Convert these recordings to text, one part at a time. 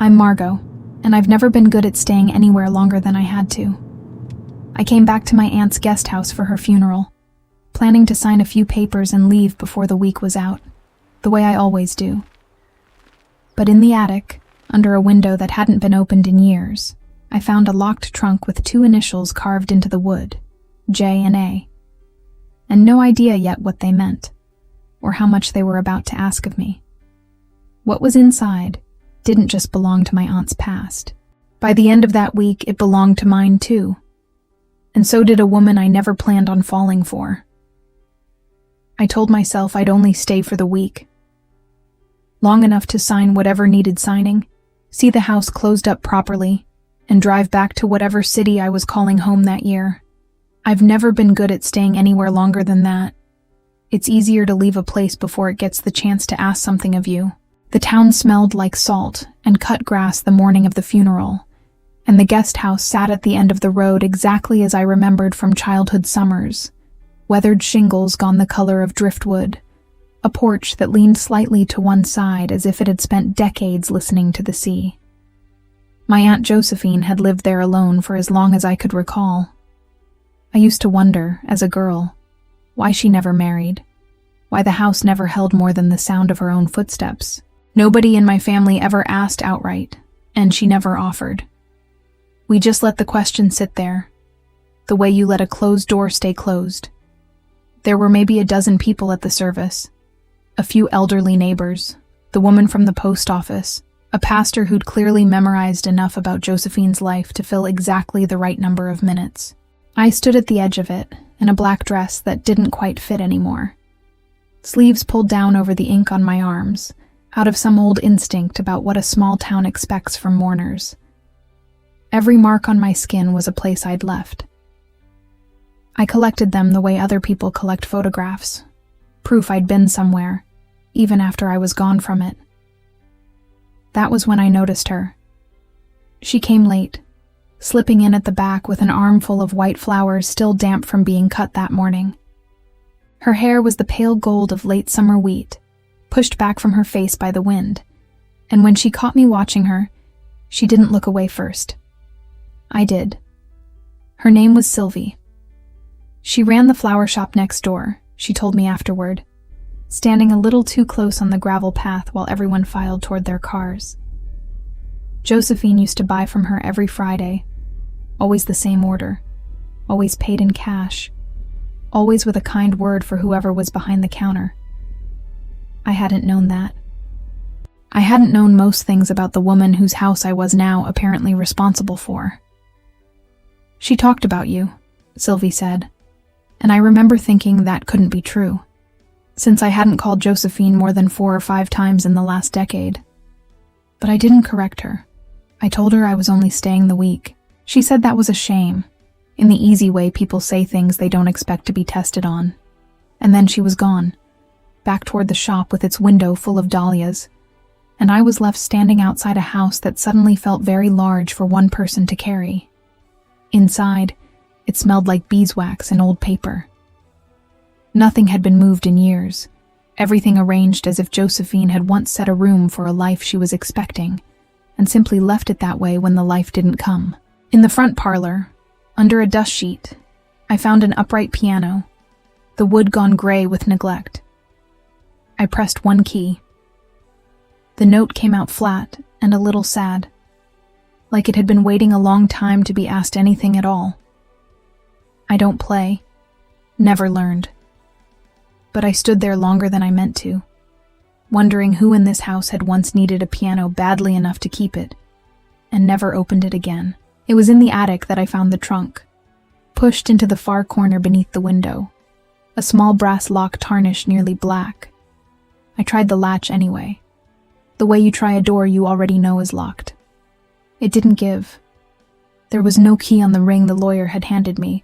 I'm Margot, and I've never been good at staying anywhere longer than I had to. I came back to my aunt's guest house for her funeral, planning to sign a few papers and leave before the week was out, the way I always do. But in the attic, under a window that hadn't been opened in years, I found a locked trunk with 2 initials carved into the wood, J and A, and no idea yet what they meant, or how much they were about to ask of me. What was inside didn't just belong to my aunt's past. By the end of that week, it belonged to mine too. And so did a woman I never planned on falling for. I told myself I'd only stay for the week, long enough to sign whatever needed signing, see the house closed up properly, and drive back to whatever city I was calling home that year. I've never been good at staying anywhere longer than that. It's easier to leave a place before it gets the chance to ask something of you. The town smelled like salt and cut grass the morning of the funeral, and the guest house sat at the end of the road exactly as I remembered from childhood summers. Weathered shingles gone the color of driftwood, a porch that leaned slightly to one side as if it had spent decades listening to the sea. My Aunt Josephine had lived there alone for as long as I could recall. I used to wonder, as a girl, why she never married, why the house never held more than the sound of her own footsteps. Nobody in my family ever asked outright, and she never offered. We just let the question sit there, the way you let a closed door stay closed. There were maybe a dozen people at the service, a few elderly neighbors, the woman from the post office, a pastor who'd clearly memorized enough about Josephine's life to fill exactly the right number of minutes. I stood at the edge of it, in a black dress that didn't quite fit anymore. Sleeves pulled down over the ink on my arms, out of some old instinct about what a small town expects from mourners. Every mark on my skin was a place I'd left. I collected them the way other people collect photographs, proof I'd been somewhere, even after I was gone from it. That was when I noticed her. She came late, slipping in at the back with an armful of white flowers still damp from being cut that morning. Her hair was the pale gold of late summer wheat, pushed back from her face by the wind, and when she caught me watching her, she didn't look away first. I did. Her name was Sylvie. She ran the flower shop next door, she told me afterward, standing a little too close on the gravel path while everyone filed toward their cars. Josephine used to buy from her every Friday, always the same order, always paid in cash, always with a kind word for whoever was behind the counter. I hadn't known that. I hadn't known most things about the woman whose house I was now apparently responsible for. She talked about you, Sylvie said, and I remember thinking that couldn't be true, since I hadn't called Josephine more than 4 or 5 times in the last decade. But I didn't correct her. I told her I was only staying the week. She said that was a shame, in the easy way people say things they don't expect to be tested on. And then she was gone, back toward the shop with its window full of dahlias, and I was left standing outside a house that suddenly felt very large for one person to carry. Inside, it smelled like beeswax and old paper. Nothing had been moved in years, everything arranged as if Josephine had once set a room for a life she was expecting, and simply left it that way when the life didn't come. In the front parlor, under a dust sheet, I found an upright piano, the wood gone gray with neglect. I pressed one key. The note came out flat and a little sad, like it had been waiting a long time to be asked anything at all. I don't play, never learned. But I stood there longer than I meant to, wondering who in this house had once needed a piano badly enough to keep it, and never opened it again. It was in the attic that I found the trunk, pushed into the far corner beneath the window, a small brass lock tarnished nearly black. I tried the latch anyway, the way you try a door you already know is locked. It didn't give. There was no key on the ring the lawyer had handed me,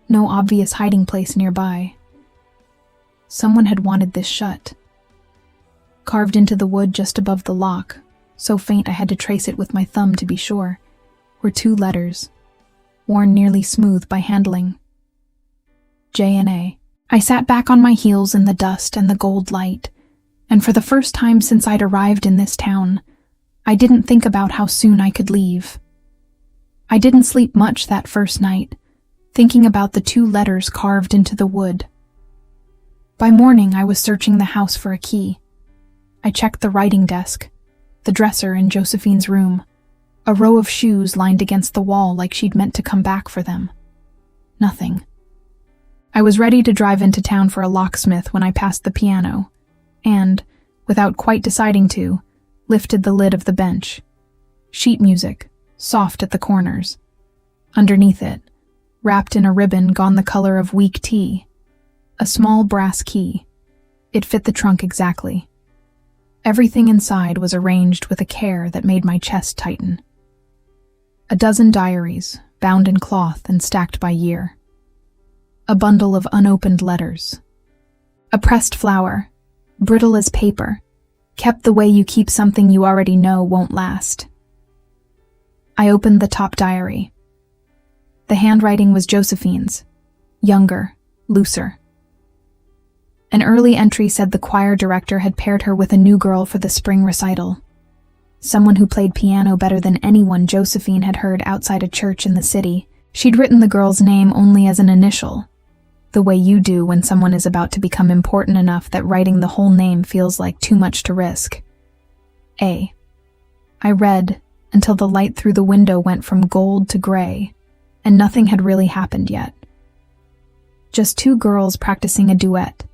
no obvious hiding place nearby. Someone had wanted this shut. Carved into the wood just above the lock, so faint I had to trace it with my thumb to be sure, were 2 letters, worn nearly smooth by handling. J and A. I sat back on my heels in the dust and the gold light, and for the first time since I'd arrived in this town, I didn't think about how soon I could leave. I didn't sleep much that first night, thinking about the 2 letters carved into the wood. By morning, I was searching the house for a key. I checked the writing desk, the dresser in Josephine's room, a row of shoes lined against the wall like she'd meant to come back for them. Nothing. I was ready to drive into town for a locksmith when I passed the piano, and, without quite deciding to, lifted the lid of the bench. Sheet music, soft at the corners. Underneath it, wrapped in a ribbon gone the color of weak tea, a small brass key. It fit the trunk exactly. Everything inside was arranged with a care that made my chest tighten. A dozen diaries, bound in cloth and stacked by year. A bundle of unopened letters. A pressed flower, brittle as paper, kept the way you keep something you already know won't last. I opened the top diary. The handwriting was Josephine's, younger, looser. An early entry said the choir director had paired her with a new girl for the spring recital. Someone who played piano better than anyone Josephine had heard outside a church in the city. She'd written the girl's name only as an initial, the way you do when someone is about to become important enough that writing the whole name feels like too much to risk. A. I read until the light through the window went from gold to gray, and nothing had really happened yet. Just 2 girls practicing a duet,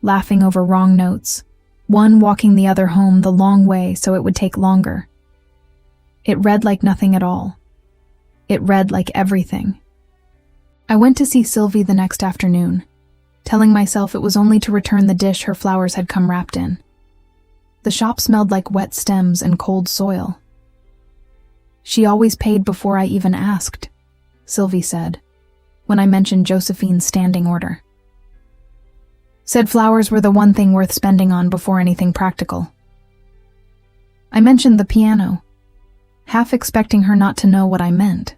laughing over wrong notes, one walking the other home the long way so it would take longer. It read like nothing at all. It read like everything. I went to see Sylvie the next afternoon, telling myself it was only to return the dish her flowers had come wrapped in. The shop smelled like wet stems and cold soil. She always paid before I even asked, Sylvie said, when I mentioned Josephine's standing order. Said flowers were the one thing worth spending on before anything practical. I mentioned the piano, half expecting her not to know what I meant.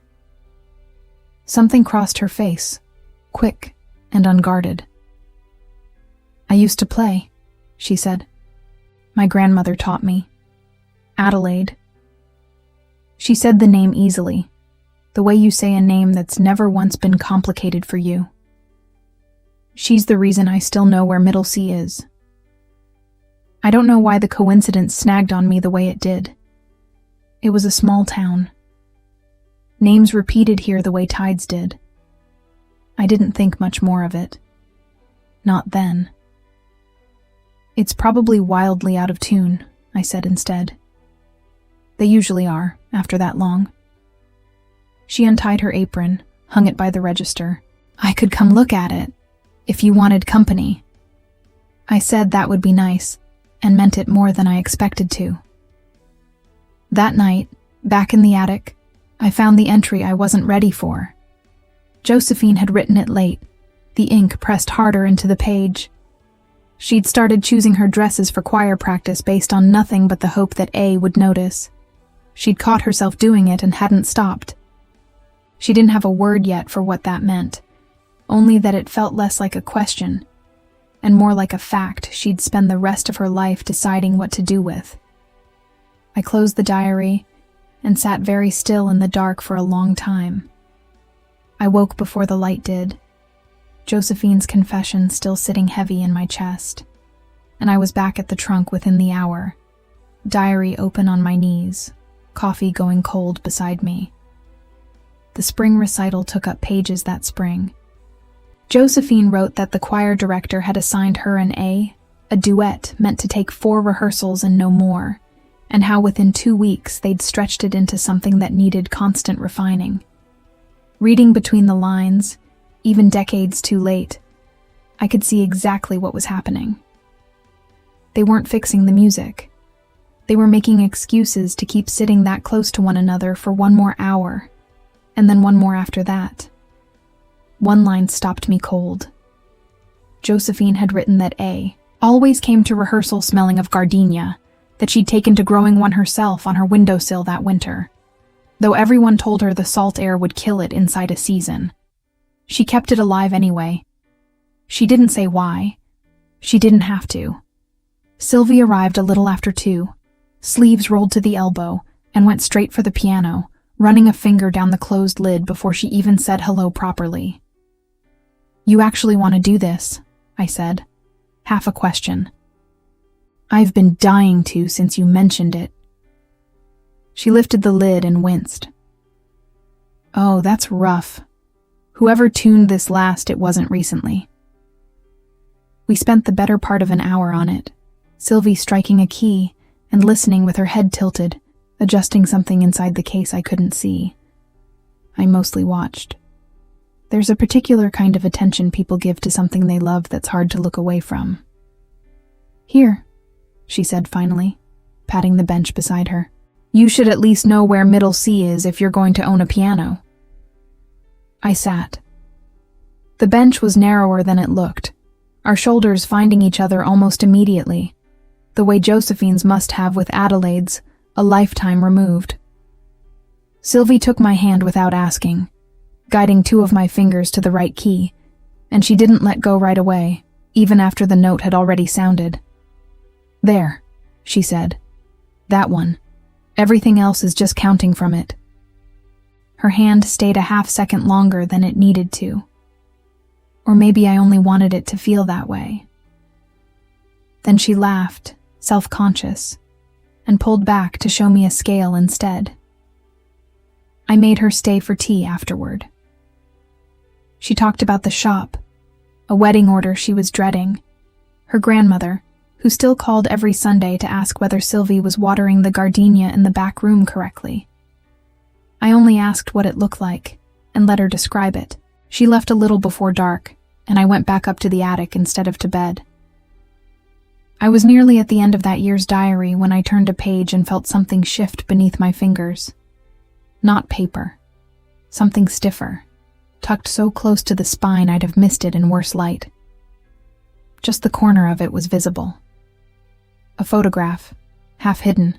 Something crossed her face, quick and unguarded. I used to play, she said. My grandmother taught me. Adelaide. She said the name easily, the way you say a name that's never once been complicated for you. She's the reason I still know where Middle C is. I don't know why the coincidence snagged on me the way it did. It was a small town. Names repeated here the way tides did. I didn't think much more of it. Not then. It's probably wildly out of tune, I said instead. They usually are, after that long. She untied her apron, hung it by the register. I could come look at it, if you wanted company. I said that would be nice, and meant it more than I expected to. That night, back in the attic, I found the entry I wasn't ready for. Josephine had written it late, the ink pressed harder into the page. She'd started choosing her dresses for choir practice based on nothing but the hope that A would notice. She'd caught herself doing it and hadn't stopped. She didn't have a word yet for what that meant, only that it felt less like a question, and more like a fact she'd spend the rest of her life deciding what to do with. I closed the diary and sat very still in the dark for a long time. I woke before the light did, Josephine's confession still sitting heavy in my chest, and I was back at the trunk within the hour, diary open on my knees, coffee going cold beside me. The spring recital took up pages that spring. Josephine wrote that the choir director had assigned her an A duet meant to take 4 rehearsals and no more, and how within 2 weeks they'd stretched it into something that needed constant refining. Reading between the lines, even decades too late, I could see exactly what was happening. They weren't fixing the music. They were making excuses to keep sitting that close to one another for 1 more hour, and then 1 more after that. One line stopped me cold. Josephine had written that A always came to rehearsal smelling of gardenia, that she'd taken to growing one herself on her windowsill that winter, though everyone told her the salt air would kill it inside a season. She kept it alive anyway. She didn't say why. She didn't have to. Sylvie arrived a little after 2, sleeves rolled to the elbow, and went straight for the piano, running a finger down the closed lid before she even said hello properly. "You actually want to do this?" I said, half a question. "I've been dying to since you mentioned it." She lifted the lid and winced. "Oh, that's rough. Whoever tuned this last, it wasn't recently." We spent the better part of an hour on it, Sylvie striking a key and listening with her head tilted, adjusting something inside the case I couldn't see. I mostly watched. There's a particular kind of attention people give to something they love that's hard to look away from. "Here," she said finally, patting the bench beside her. "You should at least know where middle C is if you're going to own a piano." I sat. The bench was narrower than it looked, our shoulders finding each other almost immediately, the way Josephine's must have with Adelaide's, a lifetime removed. Sylvie took my hand without asking, guiding two of my fingers to the right key, and she didn't let go right away, even after the note had already sounded. "There," she said. "That one. Everything else is just counting from it." Her hand stayed a half-second longer than it needed to. Or maybe I only wanted it to feel that way. Then she laughed, self-conscious, and pulled back to show me a scale instead. I made her stay for tea afterward. She talked about the shop, a wedding order she was dreading, her grandmother, who still called every Sunday to ask whether Sylvie was watering the gardenia in the back room correctly. I only asked what it looked like, and let her describe it. She left a little before dark, and I went back up to the attic instead of to bed. I was nearly at the end of that year's diary when I turned a page and felt something shift beneath my fingers. Not paper. Something stiffer, tucked so close to the spine I'd have missed it in worse light. Just the corner of it was visible. A photograph, half hidden,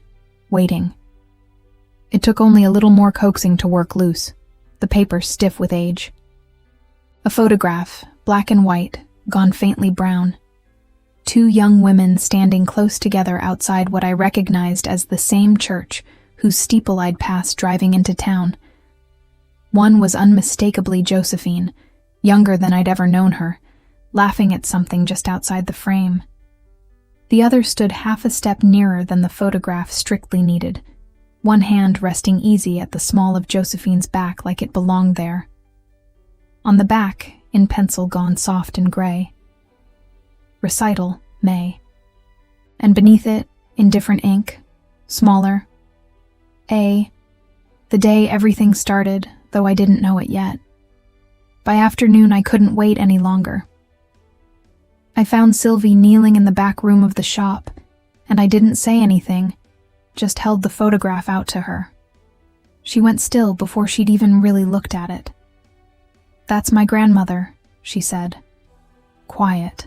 waiting. It took only a little more coaxing to work loose, the paper stiff with age. A photograph, black and white, gone faintly brown. Two young women standing close together outside what I recognized as the same church whose steeple I'd passed driving into town. One was unmistakably Josephine, younger than I'd ever known her, laughing at something just outside the frame. The other stood half a step nearer than the photograph strictly needed, one hand resting easy at the small of Josephine's back like it belonged there. On the back, in pencil gone soft and gray, Recital, May. And beneath it, in different ink, smaller, A. The day everything started, though I didn't know it yet. By afternoon, I couldn't wait any longer. I found Sylvie kneeling in the back room of the shop, and I didn't say anything, just held the photograph out to her. She went still before she'd even really looked at it. "That's my grandmother," she said. Quiet.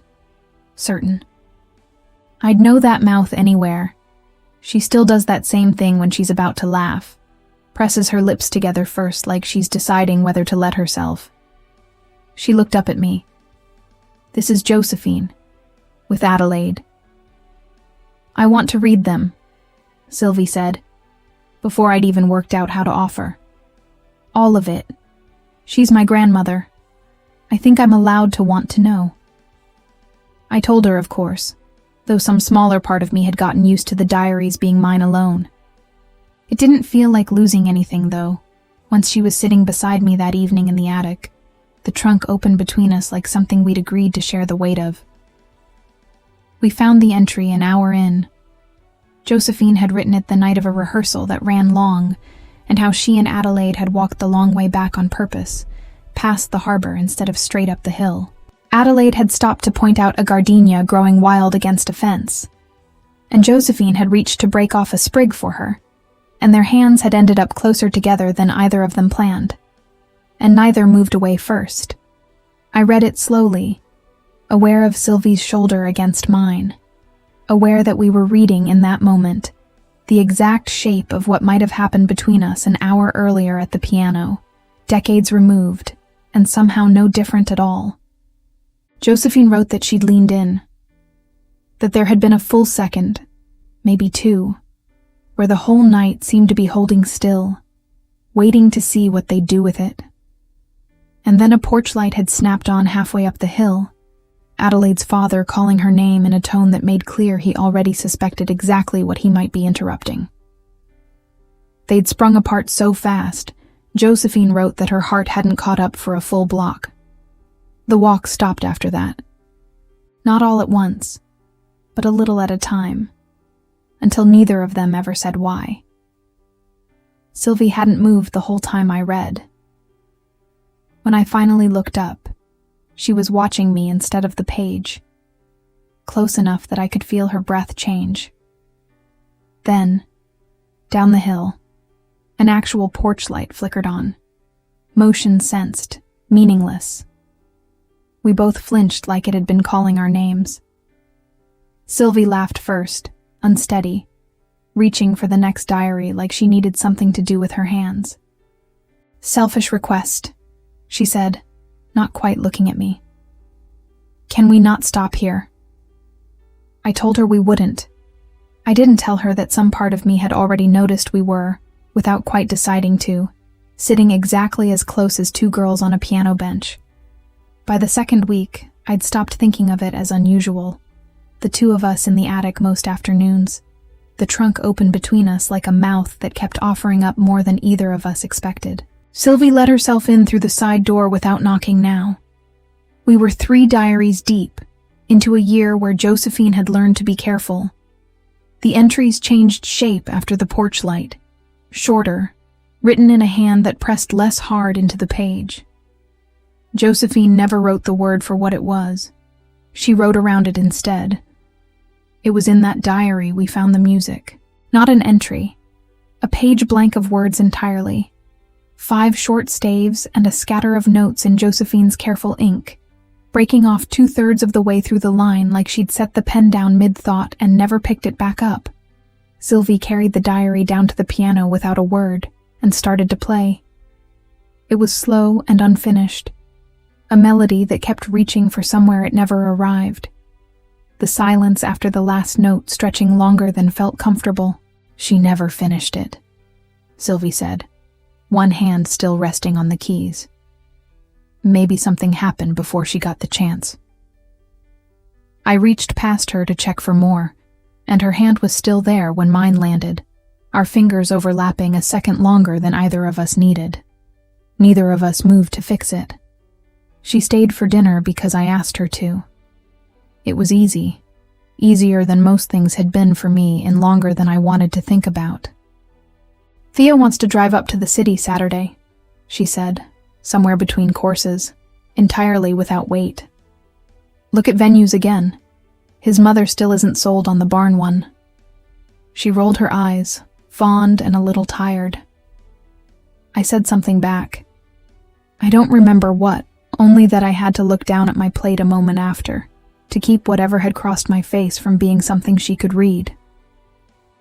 Certain. I'd know that mouth anywhere. She still does that same thing when she's about to laugh. Presses her lips together first like she's deciding whether to let herself. She looked up at me. "This is Josephine, with Adelaide." "I want to read them," Sylvie said, before I'd even worked out how to offer. "All of it. She's my grandmother. I think I'm allowed to want to know." I told her, of course, though some smaller part of me had gotten used to the diaries being mine alone. It didn't feel like losing anything, though, once she was sitting beside me that evening in the attic, the trunk open between us like something we'd agreed to share the weight of. We found the entry an hour in. Josephine had written it the night of a rehearsal that ran long, and how she and Adelaide had walked the long way back on purpose, past the harbor instead of straight up the hill. Adelaide had stopped to point out a gardenia growing wild against a fence, and Josephine had reached to break off a sprig for her, and their hands had ended up closer together than either of them planned, and neither moved away first. I read it slowly, aware of Sylvie's shoulder against mine, aware that we were reading in that moment the exact shape of what might have happened between us an hour earlier at the piano, decades removed, and somehow no different at all. Josephine wrote that she'd leaned in, that there had been a full second, maybe two, where the whole night seemed to be holding still, waiting to see what they'd do with it. And then a porch light had snapped on halfway up the hill, Adelaide's father calling her name in a tone that made clear he already suspected exactly what he might be interrupting. They'd sprung apart so fast, Josephine wrote that her heart hadn't caught up for a full block. The walk stopped after that. Not all at once, but a little at a time, until neither of them ever said why. Sylvie hadn't moved the whole time I read. When I finally looked up, she was watching me instead of the page, close enough that I could feel her breath change. Then, down the hill, an actual porch light flickered on, motion sensed, meaningless. We both flinched like it had been calling our names. Sylvie laughed first, unsteady, reaching for the next diary like she needed something to do with her hands. "Selfish request," she said, not quite looking at me. "Can we not stop here?" I told her we wouldn't. I didn't tell her that some part of me had already noticed we were, without quite deciding to, sitting exactly as close as two girls on a piano bench. By the second week, I'd stopped thinking of it as unusual. The two of us in the attic most afternoons, the trunk open between us like a mouth that kept offering up more than either of us expected. Sylvie let herself in through the side door without knocking now. We were 3 diaries deep, into a year where Josephine had learned to be careful. The entries changed shape after the porch light, shorter, written in a hand that pressed less hard into the page. Josephine never wrote the word for what it was. She wrote around it instead. It was in that diary we found the music. Not an entry. A page blank of words entirely. 5 short staves and a scatter of notes in Josephine's careful ink, breaking off 2/3 of the way through the line like she'd set the pen down mid-thought and never picked it back up. Sylvie carried the diary down to the piano without a word and started to play. It was slow and unfinished, a melody that kept reaching for somewhere it never arrived. The silence after the last note stretching longer than felt comfortable. "She never finished it," Sylvie said, one hand still resting on the keys. Maybe something happened before she got the chance. I reached past her to check for more, and her hand was still there when mine landed, our fingers overlapping a second longer than either of us needed. Neither of us moved to fix it. She stayed for dinner because I asked her to. It was easy, easier than most things had been for me in longer than I wanted to think about. "Thea wants to drive up to the city Saturday," she said, somewhere between courses, entirely without weight. "Look at venues again. His mother still isn't sold on the barn one." She rolled her eyes, fond and a little tired. I said something back. I don't remember what, only that I had to look down at my plate a moment after, to keep whatever had crossed my face from being something she could read.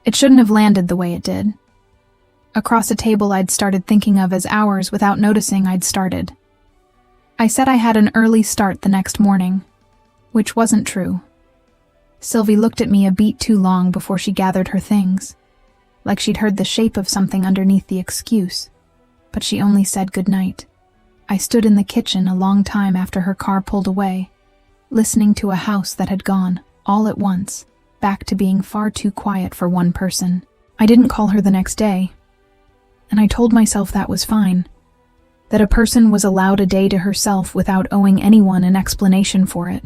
It shouldn't have landed the way it did. Across a table I'd started thinking of as hours without noticing I'd started. I said I had an early start the next morning, which wasn't true. Sylvie looked at me a beat too long before she gathered her things, like she'd heard the shape of something underneath the excuse, but she only said goodnight. I stood in the kitchen a long time after her car pulled away, listening to a house that had gone, all at once, back to being far too quiet for one person. I didn't call her the next day, and I told myself that was fine, that a person was allowed a day to herself without owing anyone an explanation for it.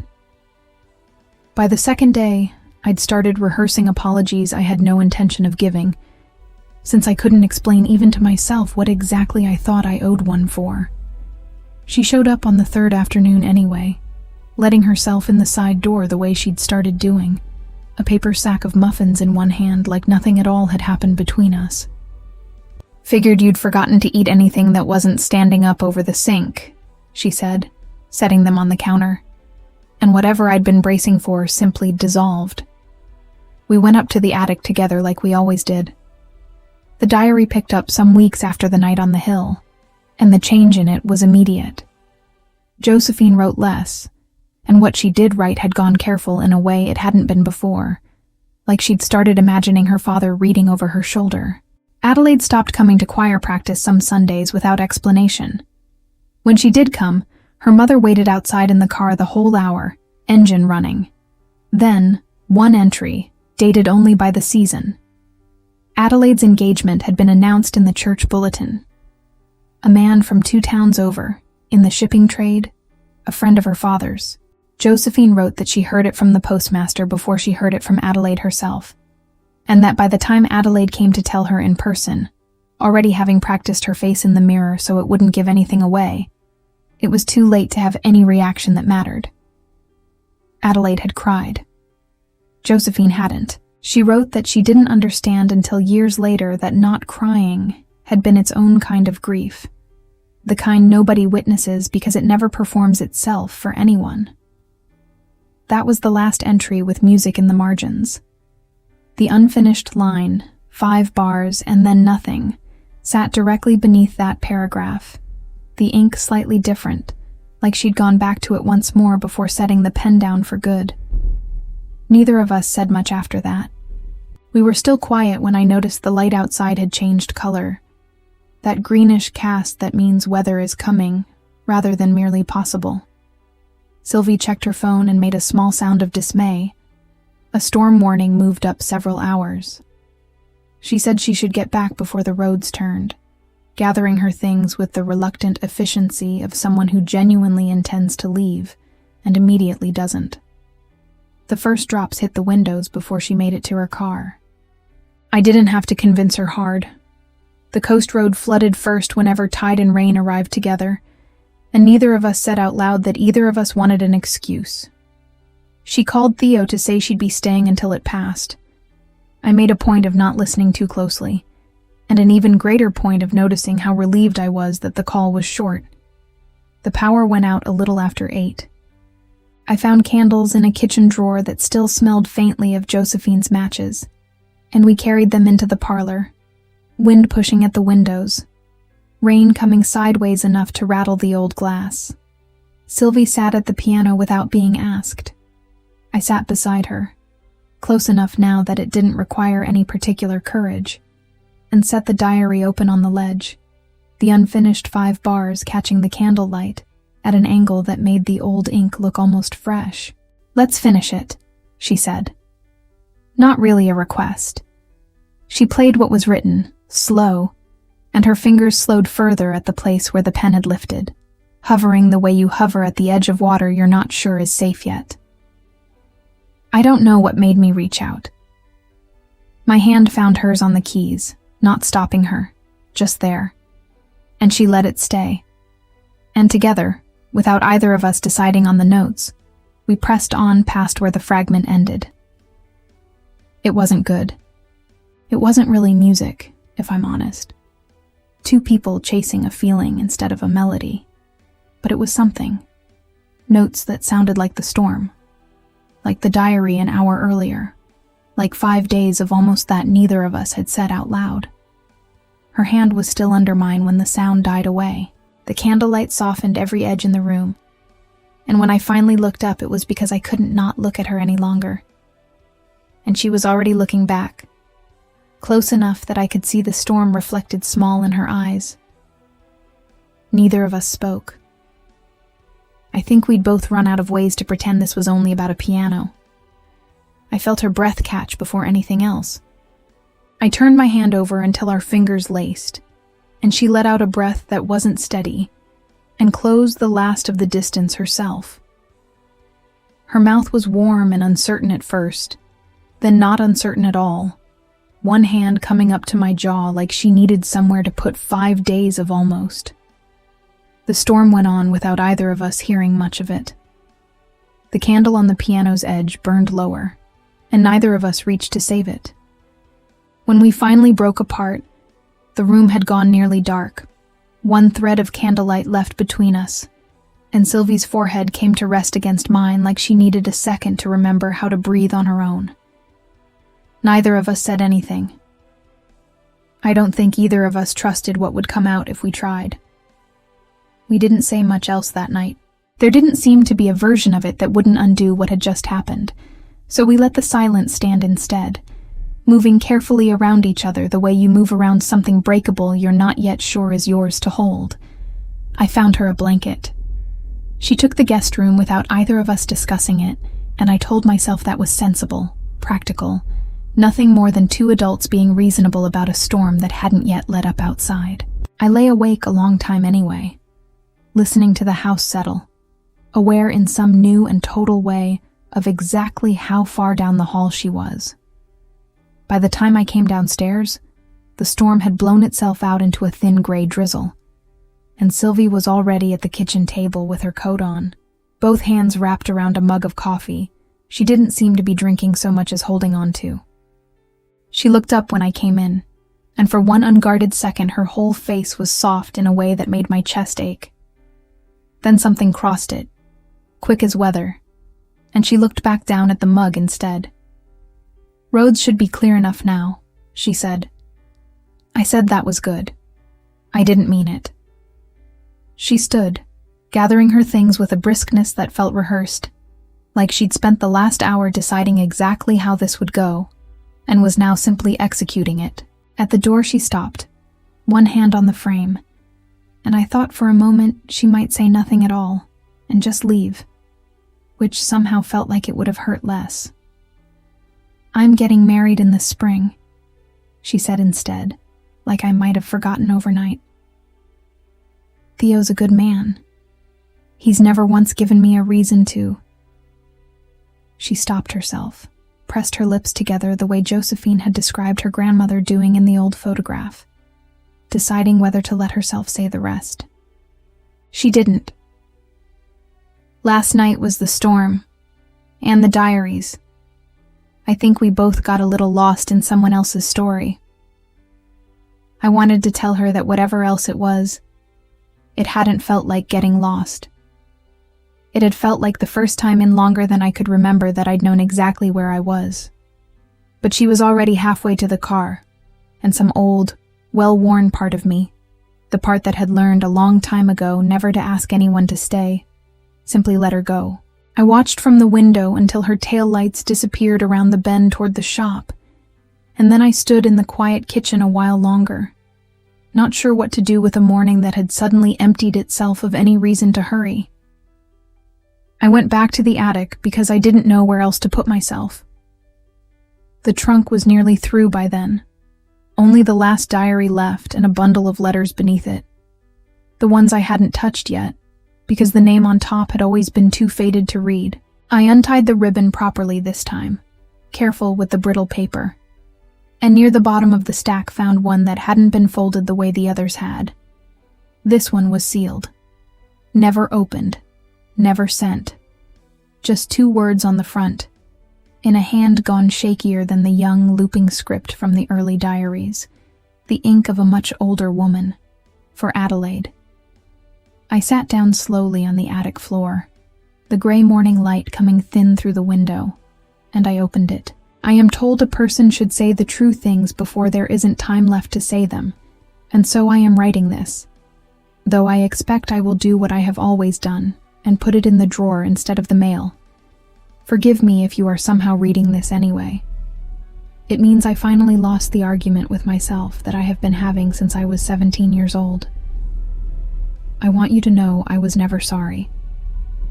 By the second day, I'd started rehearsing apologies I had no intention of giving, since I couldn't explain even to myself what exactly I thought I owed one for. She showed up on the 3rd afternoon anyway, letting herself in the side door the way she'd started doing, a paper sack of muffins in one hand like nothing at all had happened between us. "Figured you'd forgotten to eat anything that wasn't standing up over the sink," she said, setting them on the counter, and whatever I'd been bracing for simply dissolved. We went up to the attic together like we always did. The diary picked up some weeks after the night on the hill, and the change in it was immediate. Josephine wrote less, and what she did write had gone careful in a way it hadn't been before, like she'd started imagining her father reading over her shoulder. Adelaide stopped coming to choir practice some Sundays without explanation. When she did come, her mother waited outside in the car the whole hour, engine running. Then, one entry, dated only by the season. Adelaide's engagement had been announced in the church bulletin. A man from 2 towns over, in the shipping trade, a friend of her father's. Josephine wrote that she heard it from the postmaster before she heard it from Adelaide herself, and that by the time Adelaide came to tell her in person, already having practiced her face in the mirror so it wouldn't give anything away, it was too late to have any reaction that mattered. Adelaide had cried. Josephine hadn't. She wrote that she didn't understand until years later that not crying had been its own kind of grief, the kind nobody witnesses because it never performs itself for anyone. That was the last entry with music in the margins. The unfinished line, 5 bars and then nothing, sat directly beneath that paragraph, the ink slightly different, like she'd gone back to it once more before setting the pen down for good. Neither of us said much after that. We were still quiet when I noticed the light outside had changed color, that greenish cast that means weather is coming, rather than merely possible. Sylvie checked her phone and made a small sound of dismay. A storm warning moved up several hours. She said she should get back before the roads turned, gathering her things with the reluctant efficiency of someone who genuinely intends to leave and immediately doesn't. The first drops hit the windows before she made it to her car. I didn't have to convince her hard. The coast road flooded first whenever tide and rain arrived together, and neither of us said out loud that either of us wanted an excuse. She called Theo to say she'd be staying until it passed. I made a point of not listening too closely, and an even greater point of noticing how relieved I was that the call was short. The power went out a little after 8. I found candles in a kitchen drawer that still smelled faintly of Josephine's matches, and we carried them into the parlor, wind pushing at the windows, rain coming sideways enough to rattle the old glass. Sylvie sat at the piano without being asked. I sat beside her, close enough now that it didn't require any particular courage, and set the diary open on the ledge, the unfinished 5 bars catching the candlelight at an angle that made the old ink look almost fresh. "Let's finish it," she said. Not really a request. She played what was written, slow, and her fingers slowed further at the place where the pen had lifted, hovering the way you hover at the edge of water you're not sure is safe yet. I don't know what made me reach out. My hand found hers on the keys, not stopping her, just there, and she let it stay. And together, without either of us deciding on the notes, we pressed on past where the fragment ended. It wasn't good. It wasn't really music, if I'm honest. 2 people chasing a feeling instead of a melody. But it was something. Notes that sounded like the storm. Like the diary an hour earlier. Like 5 days of almost that neither of us had said out loud. Her hand was still under mine when the sound died away. The candlelight softened every edge in the room. And when I finally looked up, it was because I couldn't not look at her any longer. And she was already looking back. Close enough that I could see the storm reflected small in her eyes. Neither of us spoke. I think we'd both run out of ways to pretend this was only about a piano. I felt her breath catch before anything else. I turned my hand over until our fingers laced, and she let out a breath that wasn't steady, and closed the last of the distance herself. Her mouth was warm and uncertain at first, then not uncertain at all, one hand coming up to my jaw like she needed somewhere to put 5 days of almost. The storm went on without either of us hearing much of it. The candle on the piano's edge burned lower, and neither of us reached to save it. When we finally broke apart, the room had gone nearly dark, one thread of candlelight left between us, and Sylvie's forehead came to rest against mine like she needed a second to remember how to breathe on her own. Neither of us said anything. I don't think either of us trusted what would come out if we tried. We didn't say much else that night. There didn't seem to be a version of it that wouldn't undo what had just happened, So we let the silence stand instead, moving carefully around each other the way you move around something breakable you're not yet sure is yours to hold. I found her a blanket. She took the guest room without either of us discussing it, and I told myself that was sensible, practical, nothing more than two adults being reasonable about a storm that hadn't yet let up outside. I lay awake a long time anyway, listening to the house settle, aware in some new and total way of exactly how far down the hall she was. By the time I came downstairs, the storm had blown itself out into a thin gray drizzle, and Sylvie was already at the kitchen table with her coat on, both hands wrapped around a mug of coffee she didn't seem to be drinking so much as holding on to. She looked up when I came in, and for one unguarded second her whole face was soft in a way that made my chest ache. Then something crossed it, quick as weather, and she looked back down at the mug instead. "Roads should be clear enough now," she said. I said that was good. I didn't mean it. She stood, gathering her things with a briskness that felt rehearsed, like she'd spent the last hour deciding exactly how this would go, and was now simply executing it. At the door she stopped, one hand on the frame, and I thought for a moment she might say nothing at all, and just leave, which somehow felt like it would have hurt less. "I'm getting married in the spring," she said instead, like I might have forgotten overnight. "Theo's a good man. He's never once given me a reason to." She stopped herself, pressed her lips together the way Josephine had described her grandmother doing in the old photograph, deciding whether to let herself say the rest. She didn't. "Last night was the storm, and the diaries. I think we both got a little lost in someone else's story. I wanted to tell her that whatever else it was, it hadn't felt like getting lost. It had felt like the first time in longer than I could remember that I'd known exactly where I was. But she was already halfway to the car, and some old, well-worn part of me, the part that had learned a long time ago never to ask anyone to stay, simply let her go. I watched from the window until her taillights disappeared around the bend toward the shop, and then I stood in the quiet kitchen a while longer, not sure what to do with a morning that had suddenly emptied itself of any reason to hurry. I went back to the attic because I didn't know where else to put myself. The trunk was nearly through by then, only the last diary left and a bundle of letters beneath it. The ones I hadn't touched yet, because the name on top had always been too faded to read. I untied the ribbon properly this time, careful with the brittle paper, and near the bottom of the stack found one that hadn't been folded the way the others had. This one was sealed. Never opened. Never sent. Just 2 words on the front, in a hand gone shakier than the young, looping script from the early diaries, the ink of a much older woman, for Adelaide. I sat down slowly on the attic floor, the gray morning light coming thin through the window, and I opened it. I am told a person should say the true things before there isn't time left to say them, and so I am writing this, though I expect I will do what I have always done, and put it in the drawer instead of the mail. Forgive me if you are somehow reading this anyway. It means I finally lost the argument with myself that I have been having since I was 17 years old. I want you to know I was never sorry.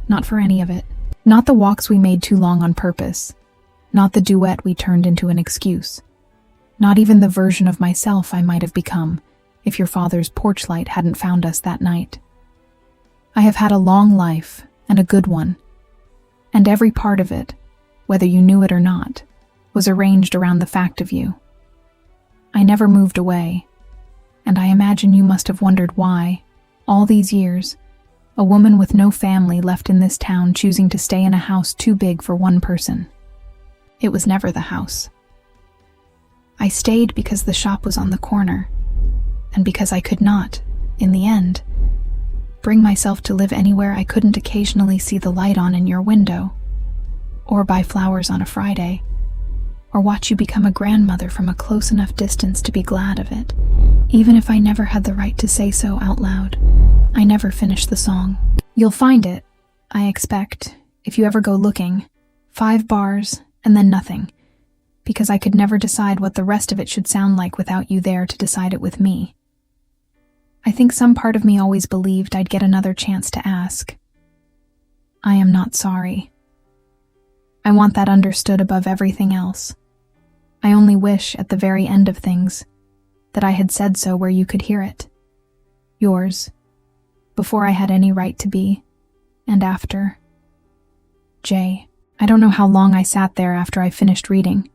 Not for any of it. Not the walks we made too long on purpose. Not the duet we turned into an excuse. Not even the version of myself I might have become if your father's porch light hadn't found us that night. I have had a long life, and a good one, and every part of it, whether you knew it or not, was arranged around the fact of you. I never moved away, and I imagine you must have wondered why, all these years, a woman with no family left in this town choosing to stay in a house too big for one person. It was never the house. I stayed because the shop was on the corner, and because I could not, in the end, bring myself to live anywhere I couldn't occasionally see the light on in your window, or buy flowers on a Friday, or watch you become a grandmother from a close enough distance to be glad of it, even if I never had the right to say so out loud. I never finished the song. You'll find it, I expect, if you ever go looking, 5 bars and then nothing, because I could never decide what the rest of it should sound like without you there to decide it with me. I think some part of me always believed I'd get another chance to ask. I am not sorry. I want that understood above everything else. I only wish, at the very end of things, that I had said so where you could hear it. Yours, before I had any right to be, and after. Jay. I don't know how long I sat there after I finished reading.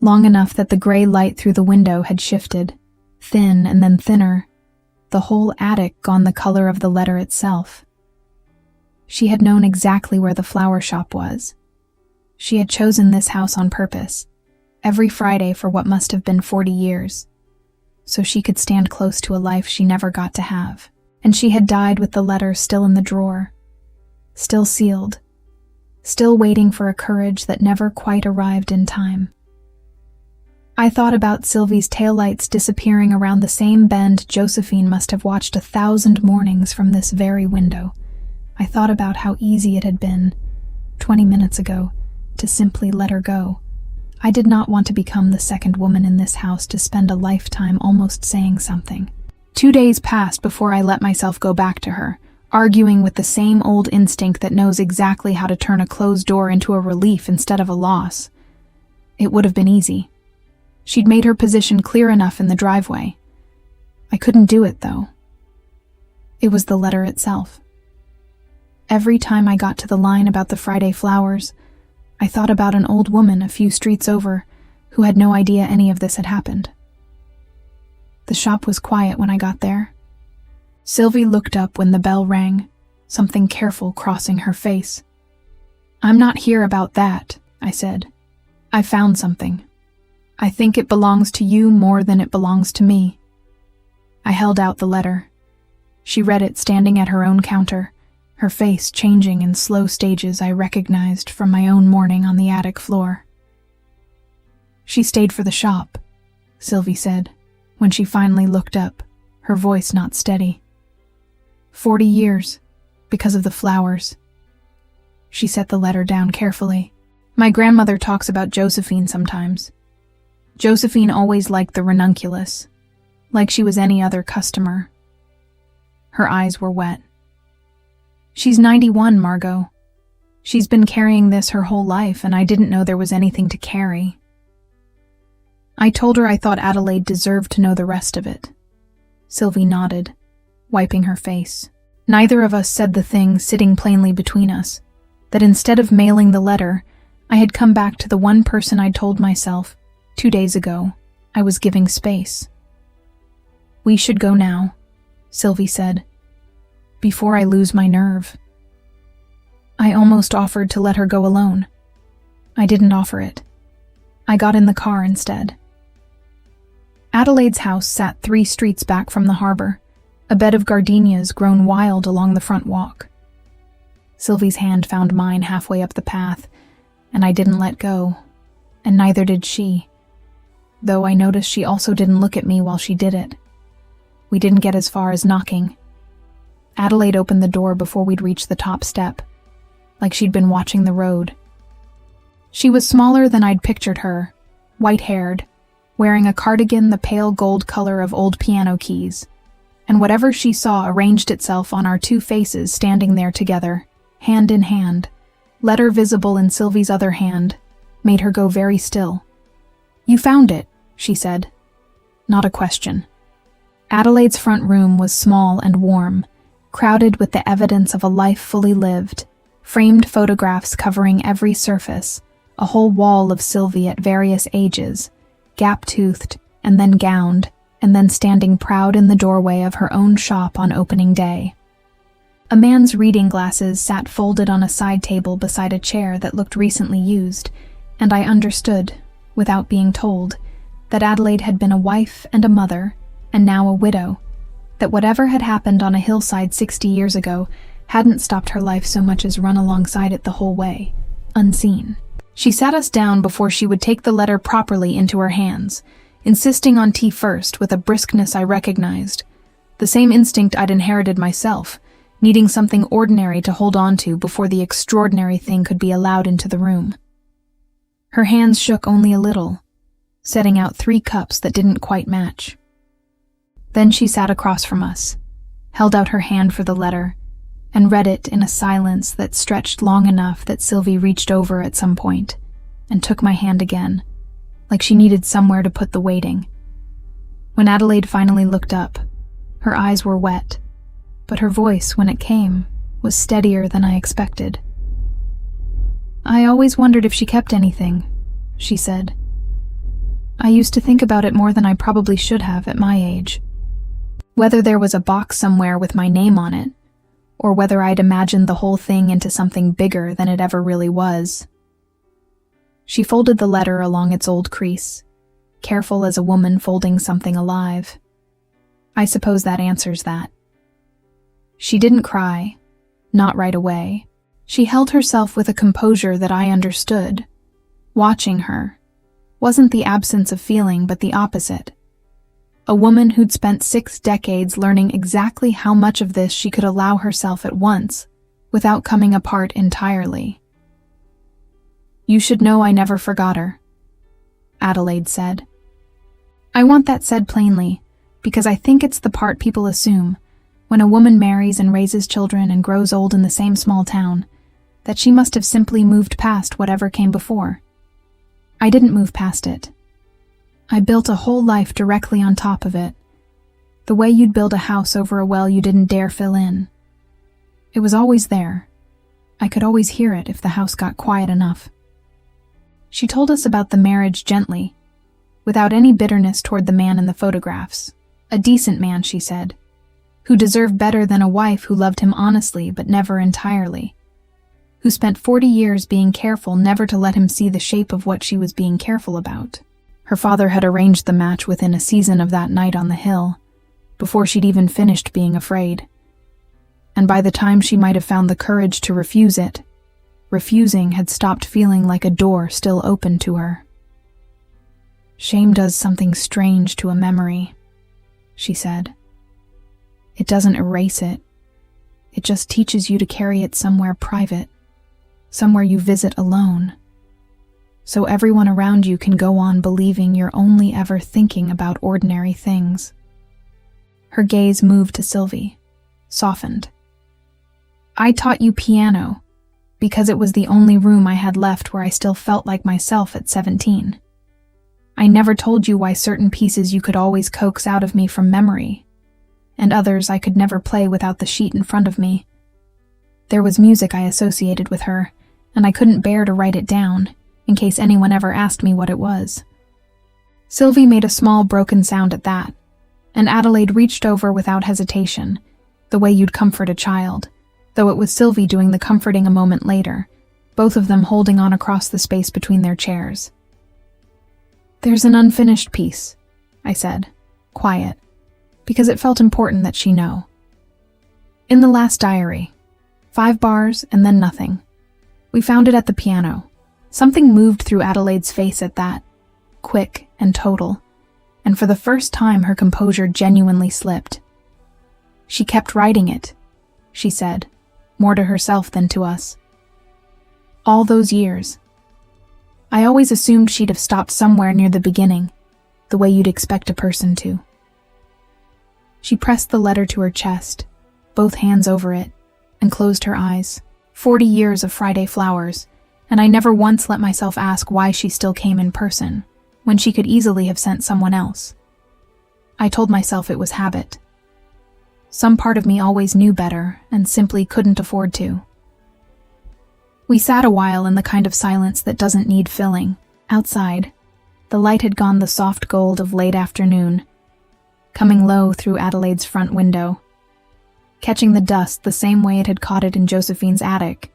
Long enough that the gray light through the window had shifted, thin and then thinner, the whole attic gone the color of the letter itself. She had known exactly where the flower shop was. She had chosen this house on purpose, every Friday for what must have been 40 years, so she could stand close to a life she never got to have. And she had died with the letter still in the drawer, still sealed, still waiting for a courage that never quite arrived in time. I thought about Sylvie's taillights disappearing around the same bend Josephine must have watched 1,000 mornings from this very window. I thought about how easy it had been, 20 minutes ago, to simply let her go. I did not want to become the second woman in this house to spend a lifetime almost saying something. 2 days passed before I let myself go back to her, arguing with the same old instinct that knows exactly how to turn a closed door into a relief instead of a loss. It would have been easy. She'd made her position clear enough in the driveway. I couldn't do it, though. It was the letter itself. Every time I got to the line about the Friday flowers, I thought about an old woman a few streets over who had no idea any of this had happened. The shop was quiet when I got there. Sylvie looked up when the bell rang, something careful crossing her face. "I'm not here about that," I said. "I found something. I think it belongs to you more than it belongs to me." I held out the letter. She read it standing at her own counter, her face changing in slow stages I recognized from my own morning on the attic floor. "She stayed for the shop," Sylvie said, when she finally looked up, her voice not steady. 40 years, because of the flowers." She set the letter down carefully. "My grandmother talks about Josephine sometimes. Josephine always liked the ranunculus, like she was any other customer." Her eyes were wet. "She's 91, Margot. She's been carrying this her whole life, and I didn't know there was anything to carry." I told her I thought Adelaide deserved to know the rest of it. Sylvie nodded, wiping her face. Neither of us said the thing sitting plainly between us, that instead of mailing the letter, I had come back to the one person I'd told myself, 2 days ago, I was giving space. "We should go now," Sylvie said, "before I lose my nerve." I almost offered to let her go alone. I didn't offer it. I got in the car instead. Adelaide's house sat 3 streets back from the harbor, a bed of gardenias grown wild along the front walk. Sylvie's hand found mine halfway up the path, and I didn't let go, and neither did she, though I noticed she also didn't look at me while she did it. We didn't get as far as knocking. Adelaide opened the door before we'd reached the top step, like she'd been watching the road. She was smaller than I'd pictured her, white-haired, wearing a cardigan the pale gold color of old piano keys, and whatever she saw arranged itself on our 2 faces standing there together, hand in hand, letter visible in Sylvie's other hand, made her go very still. "You found it," she said. Not a question. Adelaide's front room was small and warm, crowded with the evidence of a life fully lived, framed photographs covering every surface, a whole wall of Sylvie at various ages, gap-toothed, and then gowned, and then standing proud in the doorway of her own shop on opening day. A man's reading glasses sat folded on a side table beside a chair that looked recently used, and I understood, without being told, that Adelaide had been a wife and a mother, and now a widow, that whatever had happened on a hillside 60 years ago hadn't stopped her life so much as run alongside it the whole way, unseen. She sat us down before she would take the letter properly into her hands, insisting on tea first with a briskness I recognized, the same instinct I'd inherited myself, needing something ordinary to hold on to before the extraordinary thing could be allowed into the room. Her hands shook only a little, setting out 3 cups that didn't quite match. Then she sat across from us, held out her hand for the letter, and read it in a silence that stretched long enough that Sylvie reached over at some point and took my hand again, like she needed somewhere to put the weighting. When Adelaide finally looked up, her eyes were wet, but her voice, when it came, was steadier than I expected. "I always wondered if she kept anything," she said. "I used to think about it more than I probably should have at my age. Whether there was a box somewhere with my name on it, or whether I'd imagined the whole thing into something bigger than it ever really was." She folded the letter along its old crease, careful as a woman folding something alive. I suppose that answers that. She didn't cry, not right away. She held herself with a composure that I understood. Watching her wasn't the absence of feeling, but the opposite. A woman who'd spent 6 decades learning exactly how much of this she could allow herself at once, without coming apart entirely. "You should know I never forgot her," Adelaide said. "I want that said plainly, because I think it's the part people assume, when a woman marries and raises children and grows old in the same small town, that she must have simply moved past whatever came before. I didn't move past it. I built a whole life directly on top of it, the way you'd build a house over a well you didn't dare fill in. It was always there. I could always hear it if the house got quiet enough." She told us about the marriage gently, without any bitterness toward the man in the photographs. A decent man, she said, who deserved better than a wife who loved him honestly but never entirely, who spent 40 years being careful never to let him see the shape of what she was being careful about. Her father had arranged the match within a season of that night on the hill, before she'd even finished being afraid. And by the time she might have found the courage to refuse it, refusing had stopped feeling like a door still open to her. "Shame does something strange to a memory," she said. "It doesn't erase it. It just teaches you to carry it somewhere private, somewhere you visit alone, so everyone around you can go on believing you're only ever thinking about ordinary things." Her gaze moved to Sylvie, softened. "I taught you piano because it was the only room I had left where I still felt like myself at 17. I never told you why certain pieces you could always coax out of me from memory, and others I could never play without the sheet in front of me. There was music I associated with her, and I couldn't bear to write it down, in case anyone ever asked me what it was." Sylvie made a small broken sound at that, and Adelaide reached over without hesitation, the way you'd comfort a child, though it was Sylvie doing the comforting a moment later, both of them holding on across the space between their chairs. "There's an unfinished piece," I said, quiet, because it felt important that she know. "In the last diary. 5 bars and then nothing. We found it at the piano." Something moved through Adelaide's face at that, quick and total, and for the first time her composure genuinely slipped. "She kept writing it," she said, more to herself than to us. "All those years. I always assumed she'd have stopped somewhere near the beginning, the way you'd expect a person to." She pressed the letter to her chest, both hands over it, and closed her eyes. 40 years of Friday flowers, and I never once let myself ask why she still came in person, when she could easily have sent someone else. I told myself it was habit. Some part of me always knew better and simply couldn't afford to. We sat a while in the kind of silence that doesn't need filling. Outside, the light had gone the soft gold of late afternoon, coming low through Adelaide's front window, catching the dust the same way it had caught it in Josephine's attic.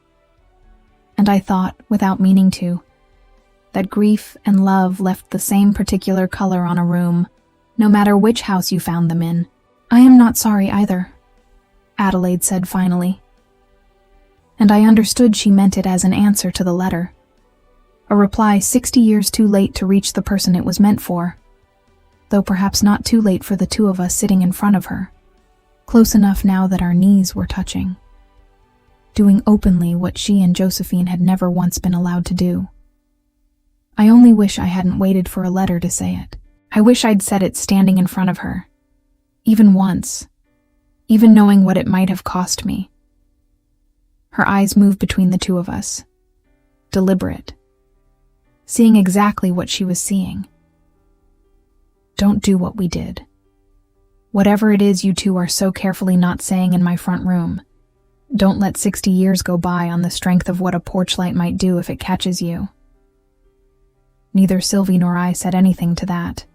And I thought, without meaning to, that grief and love left the same particular color on a room, no matter which house you found them in. "I am not sorry either," Adelaide said finally. And I understood she meant it as an answer to the letter. A reply 60 years too late to reach the person it was meant for, though perhaps not too late for the two of us sitting in front of her, close enough now that our knees were touching, doing openly what she and Josephine had never once been allowed to do. I only wish I hadn't waited for a letter to say it. I wish I'd said it standing in front of her. Even once. Even knowing what it might have cost me. Her eyes moved between the two of us. Deliberate. Seeing exactly what she was seeing. Don't do what we did. Whatever it is you two are so carefully not saying in my front room, don't let 60 years go by on the strength of what a porch light might do if it catches you. Neither Sylvie nor I said anything to that.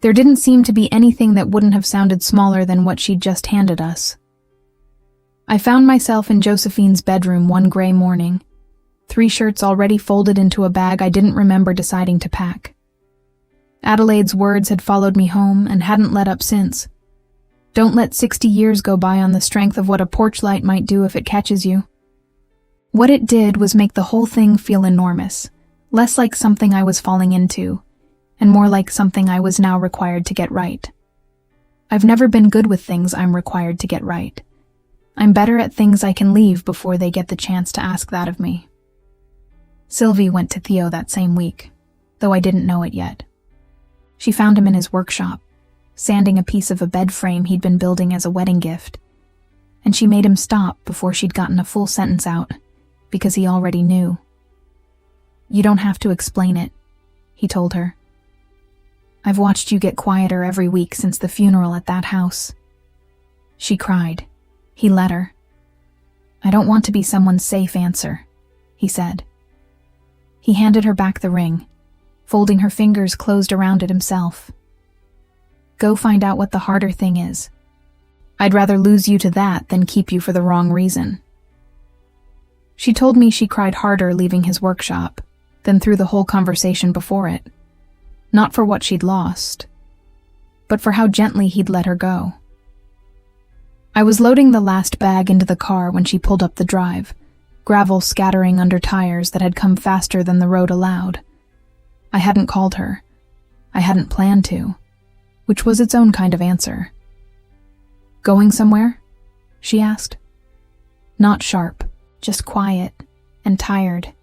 There didn't seem to be anything that wouldn't have sounded smaller than what she'd just handed us. I found myself in Josephine's bedroom one gray morning, 3 shirts already folded into a bag I didn't remember deciding to pack. Adelaide's words had followed me home and hadn't let up since. Don't let 60 years go by on the strength of what a porch light might do if it catches you. What it did was make the whole thing feel enormous, less like something I was falling into, and more like something I was now required to get right. I've never been good with things I'm required to get right. I'm better at things I can leave before they get the chance to ask that of me. Sylvie went to Theo that same week, though I didn't know it yet. She found him in his workshop, sanding a piece of a bed frame he'd been building as a wedding gift, and she made him stop before she'd gotten a full sentence out, because he already knew. You don't have to explain it, he told her. I've watched you get quieter every week since the funeral at that house. She cried. He let her. I don't want to be someone's safe answer, he said. He handed her back the ring, folding her fingers closed around it himself. Go find out what the harder thing is. I'd rather lose you to that than keep you for the wrong reason. She told me she cried harder leaving his workshop than through the whole conversation before it. Not for what she'd lost, but for how gently he'd let her go. I was loading the last bag into the car when she pulled up the drive, gravel scattering under tires that had come faster than the road allowed. I hadn't called her. I hadn't planned to, which was its own kind of answer. Going somewhere? She asked. Not sharp, just quiet and tired.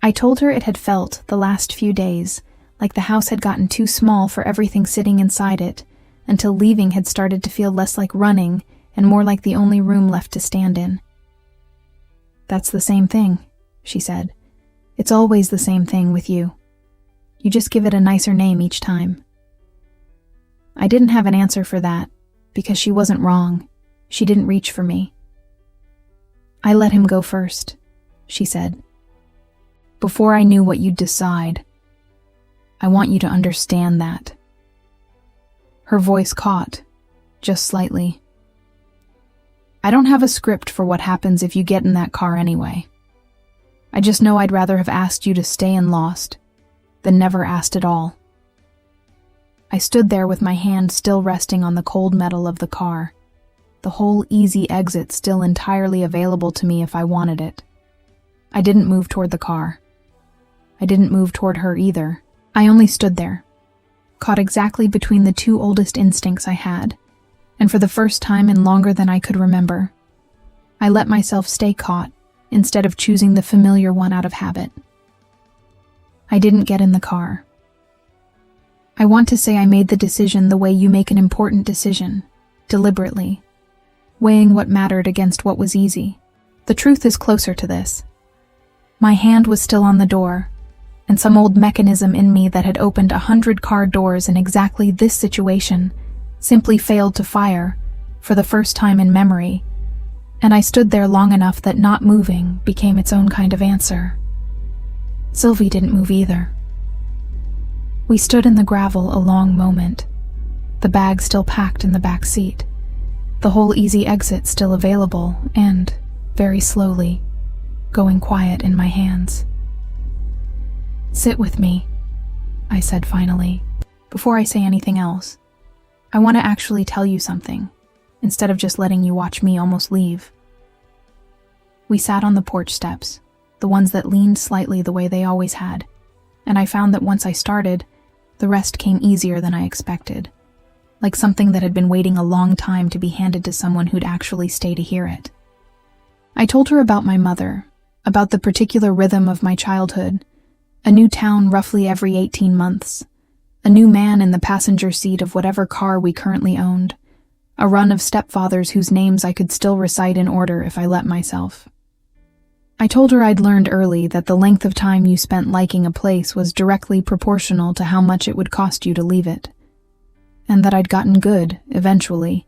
I told her it had felt, the last few days, like the house had gotten too small for everything sitting inside it, until leaving had started to feel less like running and more like the only room left to stand in. That's the same thing, she said. It's always the same thing with you. You just give it a nicer name each time. I didn't have an answer for that, because she wasn't wrong. She didn't reach for me. I let him go first, she said. Before I knew what you'd decide. I want you to understand that. Her voice caught, just slightly. I don't have a script for what happens if you get in that car anyway. I just know I'd rather have asked you to stay and lost than never asked at all. I stood there with my hand still resting on the cold metal of the car, the whole easy exit still entirely available to me if I wanted it. I didn't move toward the car. I didn't move toward her either. I only stood there, caught exactly between the two oldest instincts I had, and for the first time in longer than I could remember, I let myself stay caught instead of choosing the familiar one out of habit. I didn't get in the car. I want to say I made the decision the way you make an important decision, deliberately, weighing what mattered against what was easy. The truth is closer to this. My hand was still on the door, and some old mechanism in me that had opened 100 car doors in exactly this situation simply failed to fire for the first time in memory, and I stood there long enough that not moving became its own kind of answer. Sylvie didn't move either. We stood in the gravel a long moment, the bag still packed in the back seat, the whole easy exit still available, and, very slowly, going quiet in my hands. Sit with me, I said finally, before I say anything else. I want to actually tell you something, instead of just letting you watch me almost leave. We sat on the porch steps, the ones that leaned slightly the way they always had, and I found that once I started, the rest came easier than I expected, like something that had been waiting a long time to be handed to someone who'd actually stay to hear it. I told her about my mother, about the particular rhythm of my childhood, A new town roughly every 18 months. A new man in the passenger seat of whatever car we currently owned. A run of stepfathers whose names I could still recite in order if I let myself. I told her I'd learned early that the length of time you spent liking a place was directly proportional to how much it would cost you to leave it. And that I'd gotten good, eventually,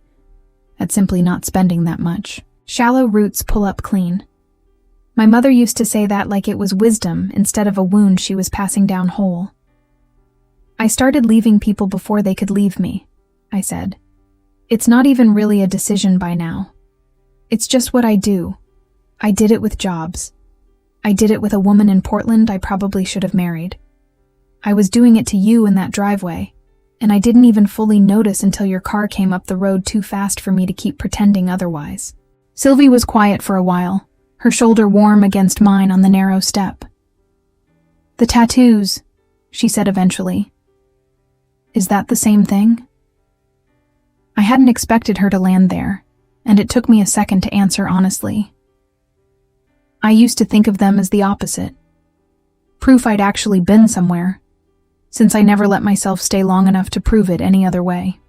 at simply not spending that much. Shallow roots pull up clean. My mother used to say that like it was wisdom instead of a wound she was passing down whole. I started leaving people before they could leave me, I said. It's not even really a decision by now. It's just what I do. I did it with jobs. I did it with a woman in Portland I probably should have married. I was doing it to you in that driveway, and I didn't even fully notice until your car came up the road too fast for me to keep pretending otherwise. Sylvie was quiet for a while, her shoulder warm against mine on the narrow step. The tattoos, she said eventually. Is that the same thing? I hadn't expected her to land there, and it took me a second to answer honestly. I used to think of them as the opposite. Proof I'd actually been somewhere, since I never let myself stay long enough to prove it any other way.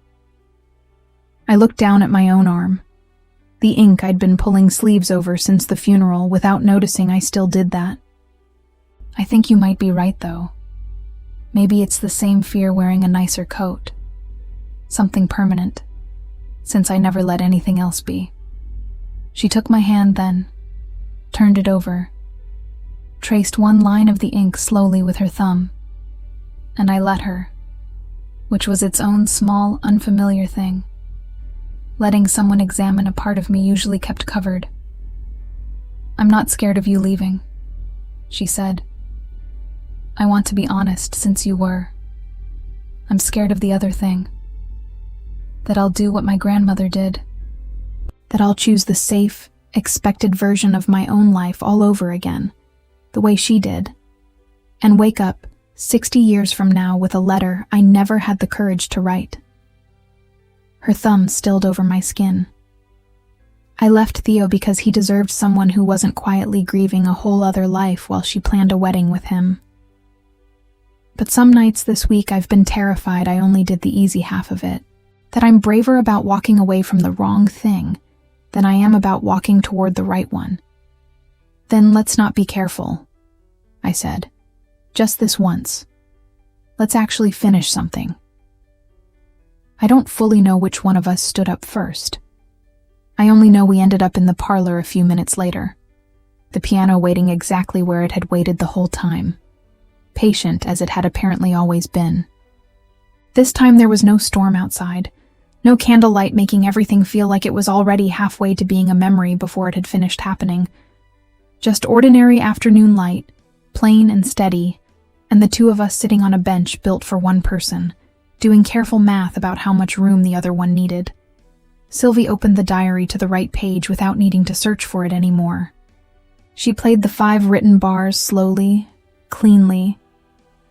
I looked down at my own arm. The ink I'd been pulling sleeves over since the funeral without noticing I still did that. I think you might be right, though. Maybe it's the same fear wearing a nicer coat. Something permanent, since I never let anything else be. She took my hand then, turned it over, traced one line of the ink slowly with her thumb, and I let her, which was its own small, unfamiliar thing. Letting someone examine a part of me usually kept covered. I'm not scared of you leaving, she said. I want to be honest since you were. I'm scared of the other thing. That I'll do what my grandmother did. That I'll choose the safe, expected version of my own life all over again, the way she did, and wake up 60 years from now with a letter I never had the courage to write. Her thumb stilled over my skin. I left Theo because he deserved someone who wasn't quietly grieving a whole other life while she planned a wedding with him. But some nights this week I've been terrified I only did the easy half of it, that I'm braver about walking away from the wrong thing than I am about walking toward the right one. Then let's not be careful, I said. Just this once. Let's actually finish something. I don't fully know which one of us stood up first. I only know we ended up in the parlor a few minutes later, the piano waiting exactly where it had waited the whole time, patient as it had apparently always been. This time there was no storm outside, no candlelight making everything feel like it was already halfway to being a memory before it had finished happening. Just ordinary afternoon light, plain and steady, and the two of us sitting on a bench built for one person, doing careful math about how much room the other one needed. Sylvie opened the diary to the right page without needing to search for it anymore. She played the 5 written bars slowly, cleanly,